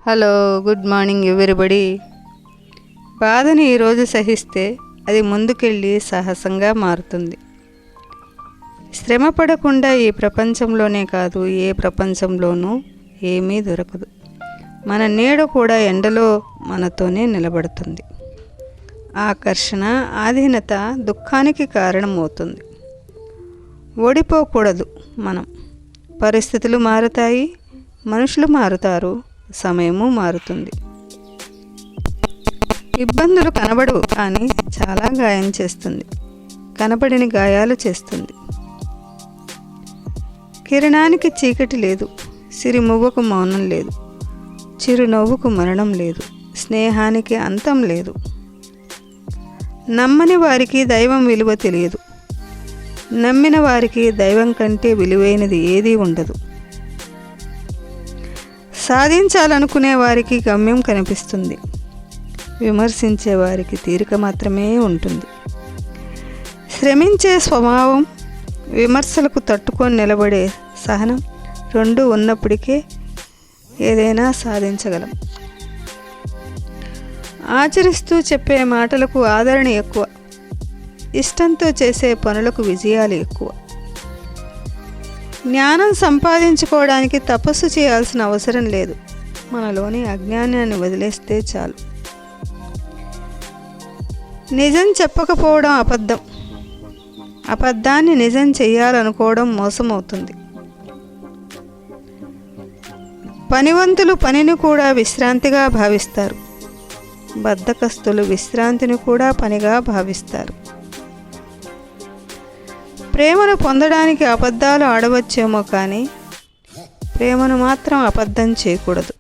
Hello, good morning everybody. బాధని ఈరోజు సహిస్తే అది ముందుకెళ్ళి సాహసంగా మారుతుంది. శ్రమ పడకుండా ఈ ప్రపంచంలోనే కాదు, ఏ ప్రపంచంలోనూ ఏమీ దొరకదు. మన నీడ కూడా ఎండలో మనతోనే నిలబడుతుంది. ఆకర్షణ, ఆధీనత దుఃఖానికి కారణమవుతుంది. ఓడిపోకూడదు మనం. పరిస్థితులు మారుతాయి, మనుషులు మారుతారు, సమయము మారుతుంది. ఇబ్బందులు కనబడవు, కానీ చాలా గాయం చేస్తుంది. కనబడిన గాయాలు చేస్తుంది. కిరణానికి చీకటి లేదు, సిరిమువ్వకు మౌనం లేదు, చిరునవ్వుకు మరణం లేదు, స్నేహానికి అంతం లేదు. నమ్మని వారికి దైవం విలువ తెలియదు. నమ్మిన వారికి దైవం కంటే విలువైనది ఏదీ ఉండదు. సాధించాలనుకునే వారికి గమ్యం కనిపిస్తుంది. విమర్శించే వారికి తీరిక మాత్రమే ఉంటుంది. శ్రమించే స్వభావం, విమర్శలకు తట్టుకొని నిలబడే సహనం రెండూ ఉన్నప్పటికే ఏదైనా సాధించగలం. ఆచరిస్తూ చెప్పే మాటలకు ఆదరణ ఎక్కువ. ఇష్టంతో చేసే పనులకు విజయాలు ఎక్కువ. జ్ఞానం సంపాదించుకోవడానికి తపస్సు చేయాల్సిన అవసరం లేదు. మనలోని అజ్ఞానాన్ని వదిలేస్తే చాలు. నిజం చెప్పకపోవడం అబద్ధం. అబద్ధాన్ని నిజం చెయ్యాలనుకోవడం మోసమవుతుంది. పనివంతులు పనిని కూడా విశ్రాంతిగా భావిస్తారు. బద్ధకస్తులు విశ్రాంతిని కూడా పనిగా భావిస్తారు. ప్రేమను పొందడానికి అబద్ధాలు ఆడవచ్చేమో, కానీ ప్రేమను మాత్రం అబద్ధం చేయకూడదు.